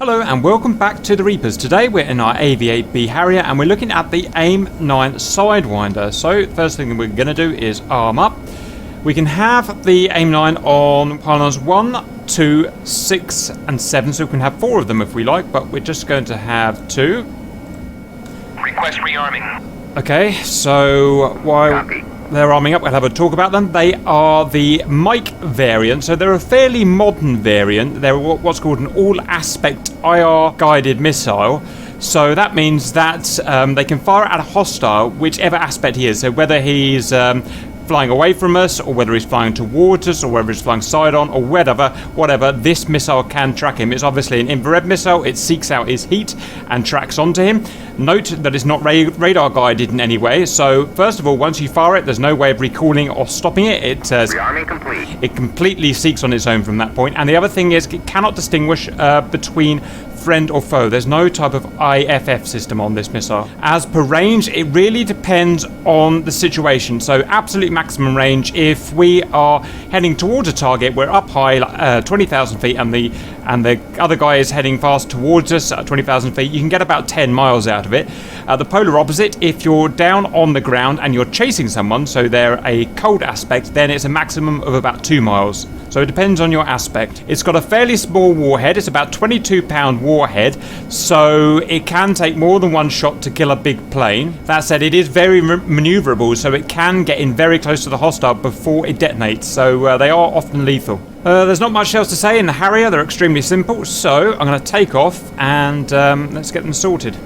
Hello and welcome back to the Reapers. Today we're in our AV-8B Harrier and we're looking at the Aim-9 Sidewinder. So first thing we're going to do is arm up. We can have the Aim-9 on pylons 1, 2, 6 and 7, so we can have 4 of them if we like, but we're just going to have 2. Request rearming. Okay, so while they're arming up, we'll have a talk about them. They are the Mike variant, so they're a fairly modern variant. They're what's called an all-aspect IR guided missile. So that means that they can fire at a hostile, whichever aspect he is. So whether he's flying away from us, or whether he's flying towards us, or whether he's flying side on, or whatever, this missile can track him. It's obviously an infrared missile. It seeks out his heat and tracks onto him. Note that it's not radar guided in any way. So first of all, once you fire it, there's no way of recalling or stopping it. Rearming complete. It completely seeks on its own from that point. And the other thing is, it cannot distinguish between friend or foe. There's no type of IFF system on this missile. As per range, it really depends on the situation. So absolute maximum range, if we are heading towards a target, we're up high, 20,000 feet, and the other guy is heading fast towards us at 20,000 feet, you can get about 10 miles out of it. The polar opposite, if you're down on the ground and you're chasing someone, so they're a cold aspect, then it's a maximum of about 2 miles. So it depends on your aspect. It's got a fairly small warhead. It's about 22-pound warhead, so it can take more than one shot to kill a big plane. That said, it is very maneuverable, so it can get in very close to the hostile before it detonates, so they are often lethal. There's not much else to say in the Harrier. They're extremely simple, so I'm going to take off and let's get them sorted.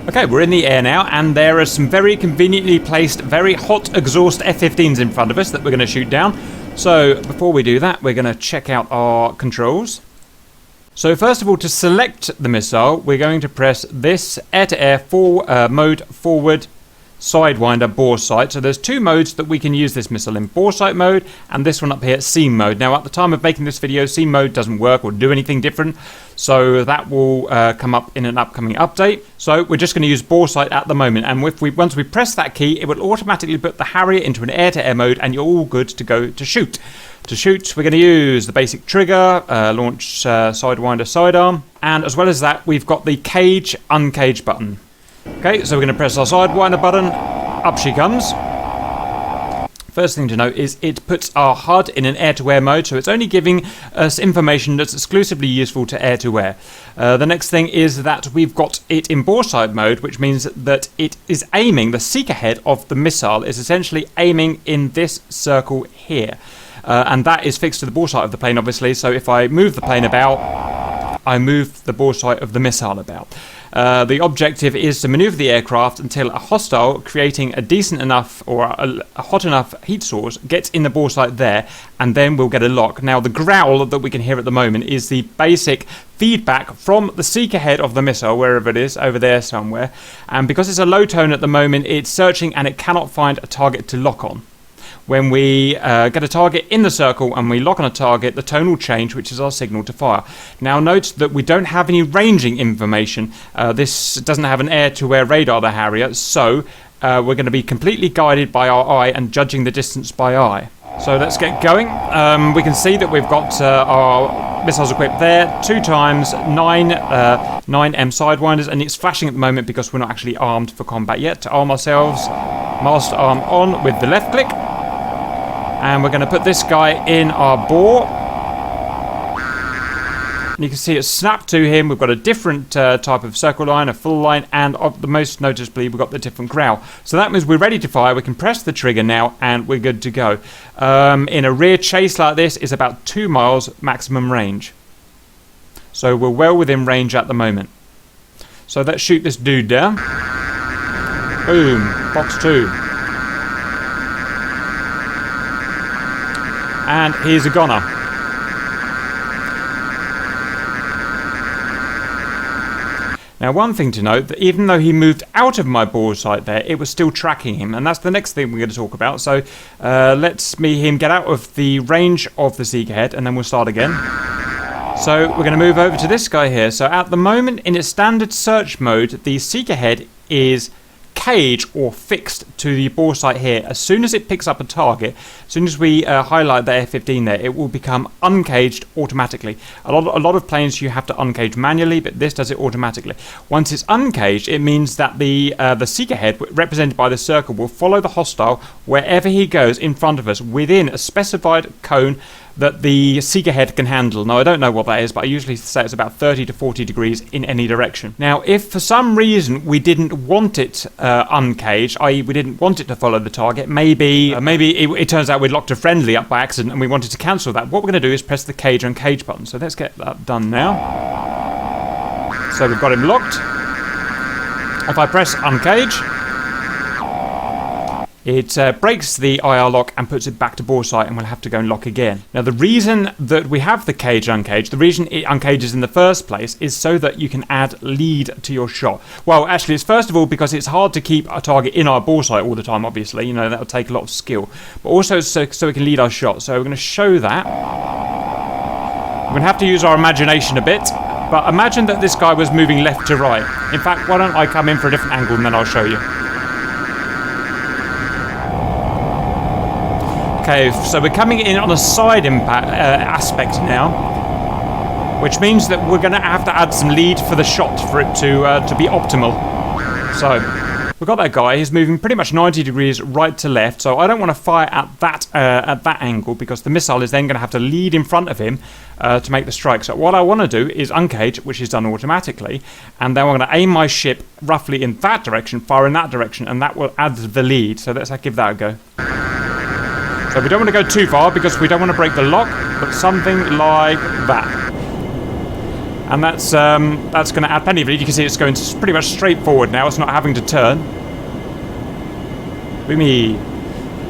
Okay, we're in the air now, and there are some very conveniently placed, very hot exhaust F-15s in front of us that we're going to shoot down. So before we do that, we're going to check out our controls. So first of all, to select the missile, we're going to press this air-to-air mode forward Sidewinder bore sight. So there's 2 modes that we can use this missile in: bore sight mode and this one up here, scene mode. Now at the time of making this video, scene mode doesn't work or do anything different, so that will come up in an upcoming update. So we're just going to use bore sight at the moment, and once we press that key, it will automatically put the Harrier into an air-to-air mode, and you're all good to go to shoot. To shoot, we're going to use the basic trigger, launch Sidewinder sidearm, and as well as that, we've got the cage uncage button. Okay, so we're going to press our Sidewinder button. Up she comes. First thing to note is it puts our HUD in an air-to-air mode, so it's only giving us information that's exclusively useful to air-to-air. The next thing is that we've got it in bore sight mode, which means that it is aiming, the seeker head of the missile is essentially aiming in this circle here. And that is fixed to the bore sight of the plane, obviously, so if I move the plane about, I move the bore sight of the missile about. The objective is to maneuver the aircraft until a hostile creating a decent enough or a hot enough heat source gets in the bore sight there, and then we'll get a lock. Now the growl that we can hear at the moment is the basic feedback from the seeker head of the missile, wherever it is, over there somewhere, and because it's a low tone at the moment, it's searching and it cannot find a target to lock on. When we get a target in the circle and we lock on a target, the tone will change, which is our signal to fire. Now note that we don't have any ranging information. This doesn't have an air-to-air radar, the Harrier, so we're going to be completely guided by our eye and judging the distance by eye. So let's get going. We can see that we've got our missiles equipped there, 2 times 9M Sidewinders, and it's flashing at the moment because we're not actually armed for combat yet. To arm ourselves, master arm on with the left click. And we're going to put this guy in our bore. And you can see it's snapped to him. We've got a different type of circle line, a full line, and the most noticeably, we've got the different growl. So that means we're ready to fire. We can press the trigger now, and we're good to go. In a rear chase like this, is about 2 miles maximum range. So we're well within range at the moment. So let's shoot this dude down. Boom. Box 2. And he's a goner. Now one thing to note, that even though he moved out of my bore sight there, it was still tracking him, and that's the next thing we're going to talk about. So let's him get out of the range of the seeker head, and then we'll start again. So we're going to move over to this guy here. So at the moment, in its standard search mode, the seeker head is cage or fixed to the bore sight here. As soon as it picks up a target, as soon as we highlight the F-15 there, it will become uncaged automatically. A lot of planes you have to uncage manually, but this does it automatically. Once it's uncaged, it means that the seeker head, represented by the circle, will follow the hostile wherever he goes in front of us within a specified cone that the seeker head can handle. Now, I don't know what that is, but I usually say it's about 30 to 40 degrees in any direction. Now, if for some reason we didn't want it uncaged, i.e. we didn't want it to follow the target, maybe it turns out we'd locked a friendly up by accident and we wanted to cancel that, what we're going to do is press the cage uncage button. So let's get that done now. So we've got him locked. If I press uncage, it breaks the IR lock and puts it back to bore sight, and we'll have to go and lock again. Now, the reason that we have the cage uncaged, the reason it uncages in the first place, is so that you can add lead to your shot. Well, actually, it's first of all because it's hard to keep a target in our bore sight all the time, obviously. You know, that'll take a lot of skill. But also so we can lead our shot. So we're going to show that. We're going to have to use our imagination a bit. But imagine that this guy was moving left to right. In fact, why don't I come in for a different angle and then I'll show you. Okay, so we're coming in on a side impact aspect now, which means that we're going to have to add some lead for the shot for it to be optimal. So we've got that guy. He's moving pretty much 90 degrees right to left. So I don't want to fire at that angle because the missile is then going to have to lead in front of him to make the strike. So what I want to do is uncage, which is done automatically, and then we're going to aim my ship roughly in that direction, fire in that direction, and that will add the lead. So let's give that a go. So we don't want to go too far because we don't want to break the lock, but something like that. And that's going to add plenty of lead. You can see it's going pretty much straight forward now. It's not having to turn. Boomy.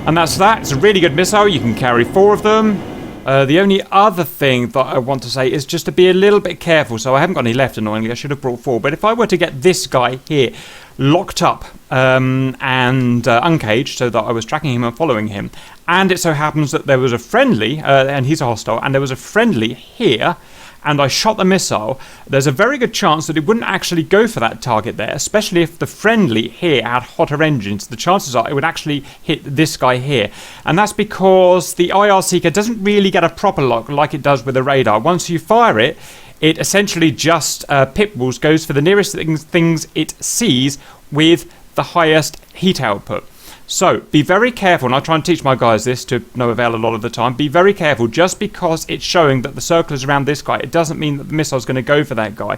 And that's that. It's a really good missile. You can carry 4 of them. The only other thing that I want to say is just to be a little bit careful. So I haven't got any left, annoyingly. I should have brought 4. But if I were to get this guy here locked up and uncaged so that I was tracking him and following him, and it so happens that there was a friendly, and he's a hostile, and there was a friendly here, and I shot the missile, there's a very good chance that it wouldn't actually go for that target there, especially if the friendly here had hotter engines. The chances are it would actually hit this guy here. And that's because the IR seeker doesn't really get a proper lock like it does with the radar. Once you fire it, it essentially just pitbulls, goes for the nearest things it sees with the highest heat output. So be very careful, and I try and teach my guys this to no avail a lot of the time. Be very careful. Just because it's showing that the circle is around this guy, it doesn't mean that the missile is going to go for that guy.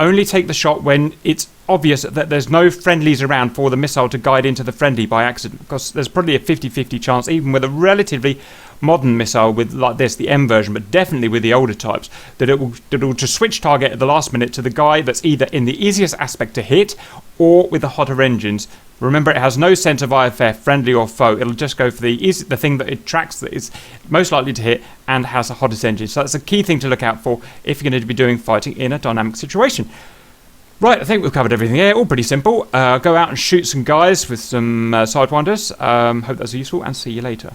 Only take the shot when it's obvious that there's no friendlies around for the missile to guide into the friendly by accident, because there's probably a 50-50 chance, even with a relatively modern missile with like this, the M version, but definitely with the older types, that it will just switch target at the last minute to the guy that's either in the easiest aspect to hit or with the hotter engines. Remember, it has no sense of IFF, friendly or foe. It'll just go for the thing that it tracks that is most likely to hit and has the hottest engine. So that's a key thing to look out for if you're going to be doing fighting in a dynamic situation. Right, I think we've covered everything here. All pretty simple. Go out and shoot some guys with some Sidewinders. Hope that's useful, and see you later.